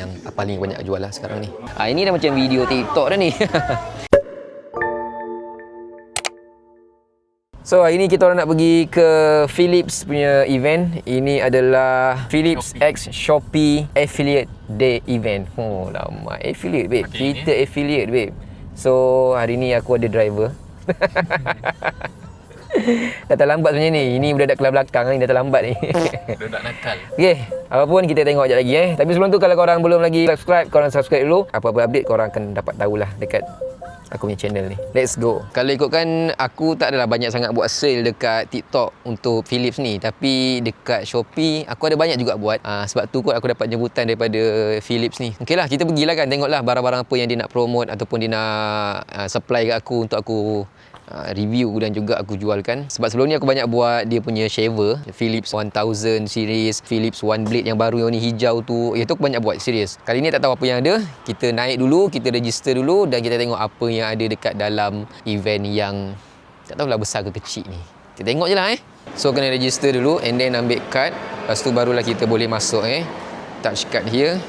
yang paling banyak jual lah sekarang ni. Ini dah macam video TikTok dah ni. So hari ni kita orang nak pergi ke Philips punya event. Ini adalah Philips X Shopee Affiliate Day event. Oh lama affiliate babe. Kita affiliate babe. So hari ni aku ada driver. Datang lambat sebenarnya ni. Ini budak kelas belakang ni datang lambat ni. Budak nakal. Okey, apapun kita tengok sekejap lagi Tapi sebelum tu kalau korang belum lagi subscribe, korang subscribe dulu. Apa-apa update korang akan dapat tahulah dekat aku punya channel ni. Let's go. Kalau ikutkan, aku tak adalah banyak sangat buat sale dekat TikTok untuk Philips ni. Tapi dekat Shopee, aku ada banyak juga buat. Sebab tu kot aku dapat jemputan daripada Philips ni. Okey lah, kita pergilah kan. Tengoklah barang-barang apa yang dia nak promote ataupun dia nak supply kat aku untuk aku review dan juga aku jualkan. Sebab sebelum ni aku banyak buat dia punya shaver, Philips 1000 series, Philips One Blade yang baru yang ni hijau tu. Itu aku banyak buat, serius. Kali ni tak tahu apa yang ada. Kita naik dulu, kita register dulu dan kita tengok apa yang ada dekat dalam event yang tak tahulah besar ke kecil ni. Kita tengok je lah So kena register dulu and then ambil card. Lepas tu barulah kita boleh masuk touch card here.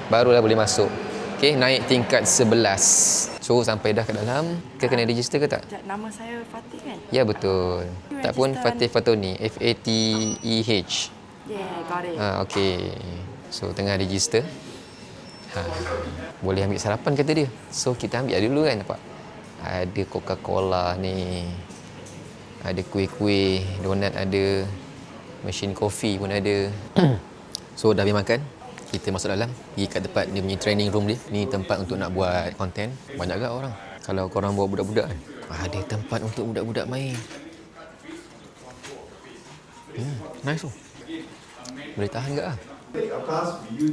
Barulah boleh masuk. Okay, naik tingkat 11. So sampai dah ke dalam, kita kena register ke tak? Nama saya Fatih kan? Ya betul. Tak pun Fatih Fatoni, F-A-T-E-H. Yeah, got it. Okay. So tengah register. Boleh ambil sarapan kata dia. So kita ambil dulu kan, nampak? Ada Coca-Cola ni. Ada kuih-kuih, donat ada. Mesin kopi pun ada. So dah habis makan. Kita masuk dalam, pergi kat tempat dia punya training room dia. Ni tempat untuk nak buat konten. Banyak gak orang? Kalau korang bawa budak-budak kan? Ada tempat untuk budak-budak main. Nice tu. Boleh tahan gak lah?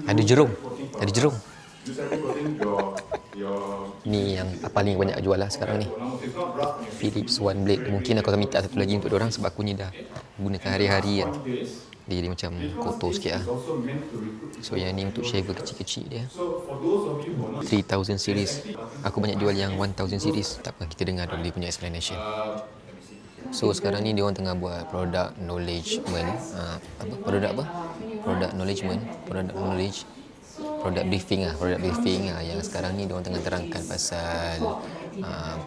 Ada jerung. Ada jerung. Ni yang paling banyak jual lah sekarang ni. Philips One Blade. Mungkin aku akan minta satu lagi untuk diorang sebab aku ni dah gunakan hari-hari kan. Dia jadi macam kotor sikit lah. So yang ni untuk shaver kecil-kecil dia. 3000 series. Aku banyak jual yang 1000 series. Tak apa, kita dengar dulu dia punya explanation. So sekarang ni dia orang tengah buat product knowledgement. Product briefing yang sekarang ni dia orang tengah terangkan pasal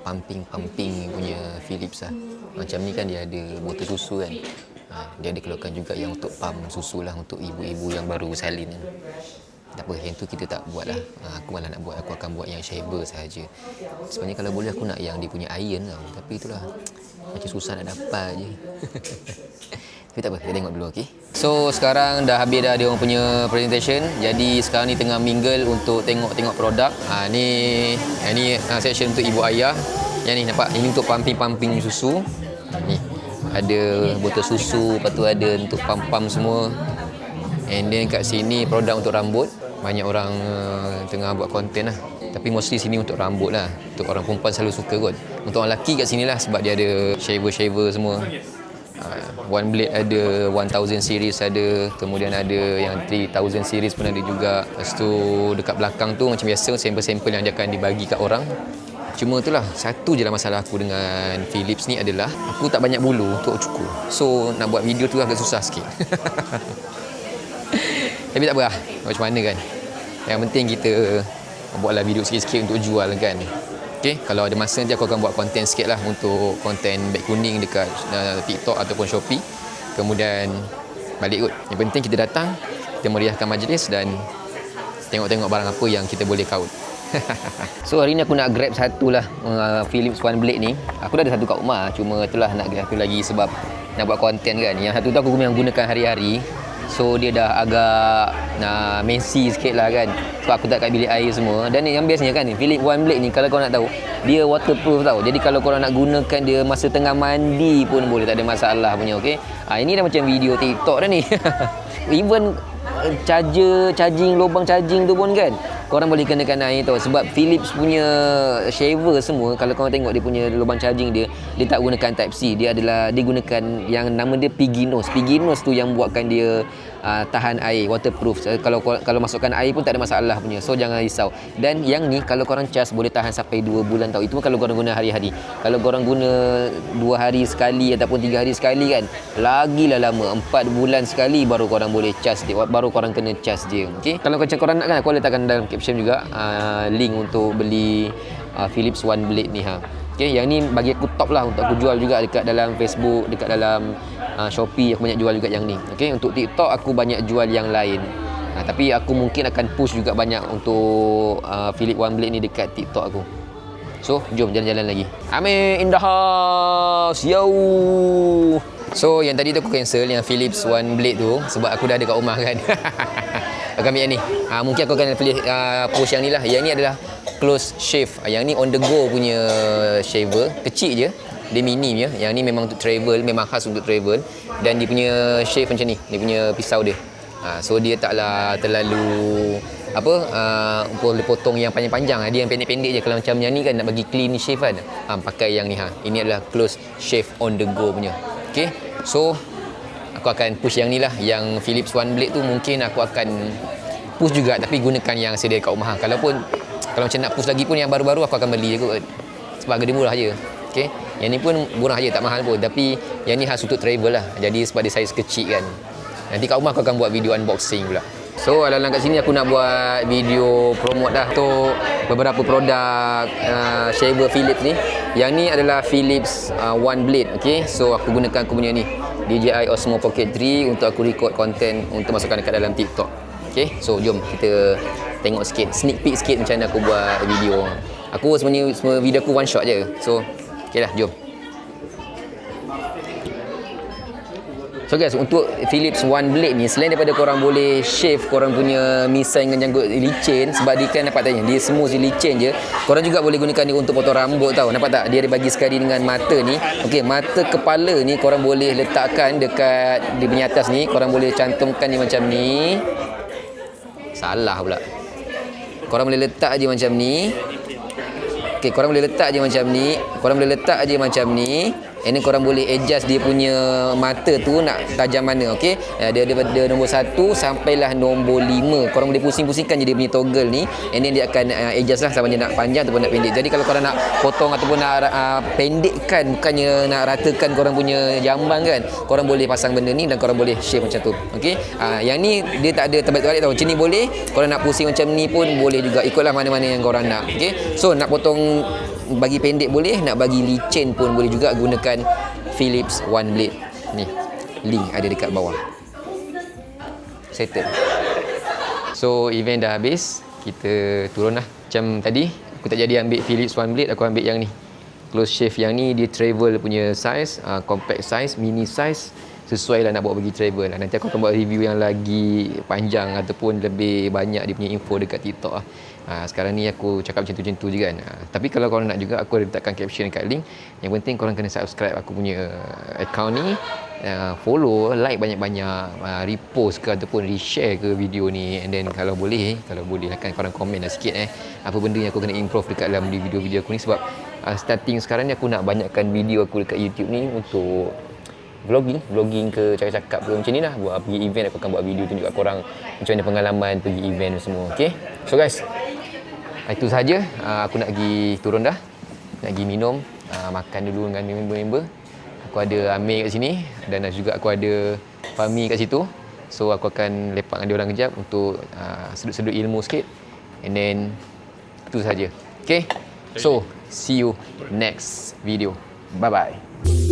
pumping punya Philips lah. Macam ni kan dia ada botol susu kan. Dia ada keluarkan juga yang untuk pump susu lah untuk ibu-ibu yang baru salin kan. Tak apa, yang tu kita tak buat lah. Aku malah nak buat, aku akan buat yang shaver sahaja. Sebenarnya kalau boleh aku nak yang dia punya iron tau. Tapi itulah, macam susah nak dapat je. Tapi tak apa, kita tengok dulu, okay? So sekarang dah habis dah dia orang punya presentation. Jadi sekarang ni tengah mingle untuk tengok-tengok produk. Ni section untuk ibu ayah. Yang ni nampak, ini untuk pumping susu. Ni ada botol susu, lepas tu ada untuk pump semua. And then kat sini produk untuk rambut. Banyak orang tengah buat konten lah. Tapi mostly sini untuk rambut lah. Untuk orang perempuan selalu suka kot. Untuk orang lelaki kat sini lah sebab dia ada shaver semua. One Blade ada, 1000 series ada. Kemudian ada yang 3000 series pun ada juga. Lepas tu dekat belakang tu macam biasa sampel-sampel yang dia akan dibagi kat orang. Cuma itulah, satu je lah masalah aku dengan Philips ni adalah aku tak banyak bulu untuk cukur. So nak buat video tu agak susah sikit. Tapi tak apa lah, macam mana kan. Yang penting kita buatlah video sikit-sikit untuk jual kan. Okay, kalau ada masa nanti aku akan buat konten sikit lah untuk konten beg kuning dekat TikTok ataupun Shopee. Kemudian balik kot. Yang penting kita datang, kita meriahkan majlis dan tengok-tengok barang apa yang kita boleh kaut. So hari ni aku nak grab satu lah Philips One Blade ni. Aku dah ada satu kat rumah, cuma itulah nak grab satu lagi sebab nak buat konten kan. Yang satu tu aku memang gunakan hari-hari. So dia dah agak messy sikit lah kan. Sebab aku tak kat bilik air semua. Dan yang biasanya kan Philips One Blade ni, kalau kau nak tahu, dia waterproof tau. Jadi kalau korang nak gunakan dia masa tengah mandi pun boleh, tak ada masalah punya, okay. Ini dah macam video TikTok dah ni. Even charging, lubang charging tu pun kan, korang boleh kenakan air tau. Sebab Philips punya shaver semua, kalau korang tengok dia punya lubang charging dia tak gunakan Type C. Dia gunakan yang nama dia Piggy Nose tu yang buatkan dia tahan air, waterproof. Kalau masukkan air pun tak ada masalah punya. So jangan risau. Dan yang ni kalau korang cas boleh tahan sampai 2 bulan tau. Itu pun kalau korang guna hari-hari. Kalau korang guna 2 hari sekali ataupun 3 hari sekali kan, lagilah lama. 4 bulan sekali baru korang boleh cas dia, baru korang kena cas dia. Okey. Kalau macam korang nak kan, aku letakkan dalam caption juga link untuk beli Philips One Blade ni ha. Okey, yang ni bagi aku top lah untuk aku jual juga dekat dalam Facebook, dekat dalam Shopee. Aku banyak jual juga yang ni. Okey, untuk TikTok aku banyak jual yang lain. Tapi aku mungkin akan push juga banyak untuk Philips One Blade ni dekat TikTok aku. So, jom jalan-jalan lagi. Amir in the house. Yo. So, yang tadi tu aku cancel yang Philips One Blade tu sebab aku dah ada kat rumah kan. Aku ambil yang ni. Mungkin aku akan pilih push yang ni lah. Yang ni adalah close shave. Yang ni on the go punya shaver. Kecil je. Dia mini je. Yang ni memang untuk travel, memang khas untuk travel. Dan dia punya shave macam ni. Dia punya pisau dia. So dia taklah terlalu boleh potong yang panjang-panjang. Dia yang pendek-pendek je. Kalau macam yang ni kan nak bagi clean shave kan, pakai yang ni Ini adalah close shave on the go punya. Okay. So aku akan push yang ni lah. Yang Philips One Blade tu mungkin aku akan push juga, tapi gunakan yang sedia kat rumah. Kalau macam nak push lagi pun yang baru-baru aku akan beli je kot. Sebab harga dia murah je. Okay. Yang ni pun murah je, tak mahal pun. Tapi yang ni khas untuk travel lah. Jadi sebab dia saiz kecil kan. Nanti kat rumah aku akan buat video unboxing pula. So alang-alang kat sini aku nak buat video promote dah untuk beberapa produk shaver Philips ni. Yang ni adalah Philips One Blade. Okay. So aku gunakan aku punya ni DJI Osmo Pocket 3 untuk aku record konten untuk masukkan dekat dalam TikTok. Okay. So jom kita tengok sikit, sneak peek sikit macam mana aku buat video. Aku sebenarnya semua video aku one shot je. So okay lah, jom. So guys, untuk Philips One Blade ni, selain daripada korang boleh shave korang punya misai dengan janggut licin, sebab dia kan nampak tanya, dia semua si licin je, korang juga boleh gunakan dia untuk potong rambut tau. Nampak tak? Dia ada bagi sekali dengan mata ni. Okey, mata kepala ni korang boleh letakkan dekat di punya atas ni, korang boleh cantumkan dia macam ni. Salah pula. Korang boleh letak je macam ni. Okey, korang boleh letak je macam ni. Korang boleh letak je macam ni. Ini korang boleh adjust dia punya mata tu nak tajam mana. Okey. Dia daripada nombor 1 sampailah nombor 5. Korang boleh pusing-pusingkan je dia punya toggle ni. And then dia akan adjust lah sama dia nak panjang ataupun nak pendek. Jadi kalau korang nak potong ataupun nak pendekkan, bukannya nak ratakan korang punya jamban kan, korang boleh pasang benda ni dan korang boleh shave macam tu. Okey. Yang ni dia tak ada terbalik-terbalik tau. Macam ni boleh. Korang nak pusing macam ni pun boleh juga. Ikutlah mana-mana yang korang nak. Okey. So nak potong bagi pendek boleh, nak bagi licin pun boleh juga, gunakan Philips One Blade ni. Link ada dekat bawah. Settle. So event dah habis, kita turun lah. Macam tadi aku tak jadi ambil Philips One Blade, aku ambil yang ni close shave. Yang ni dia travel punya size, compact size, mini size, sesuai lah nak bawa pergi travel lah. Nanti aku akan buat review yang lagi panjang ataupun lebih banyak dia punya info dekat TikTok lah. Sekarang ni aku cakap macam tu je kan. Tapi kalau korang nak juga, aku ada letakkan caption dekat link. Yang penting korang kena subscribe aku punya account ni, follow, like banyak-banyak, repost ke ataupun reshare ke video ni. And then kalau boleh kan korang komen lah sikit apa benda yang aku kena improve dekat dalam video-video aku ni. Sebab starting sekarang ni aku nak banyakkan video aku dekat YouTube ni untuk vlogging ke, cakap-cakap ke macam ni lah. Buat pergi event, aku akan buat video tunjuk kat korang macam mana pengalaman pergi event semua. Okay. So guys, itu sahaja. Aku nak pergi turun dah, nak pergi minum, makan dulu dengan member-member. Aku ada Amir kat sini dan juga aku ada Fahmi kat situ. So aku akan lepak dengan diorang kejap untuk sedut-sedut ilmu sikit. And then itu sahaja. Okay. So see you next video. Bye bye.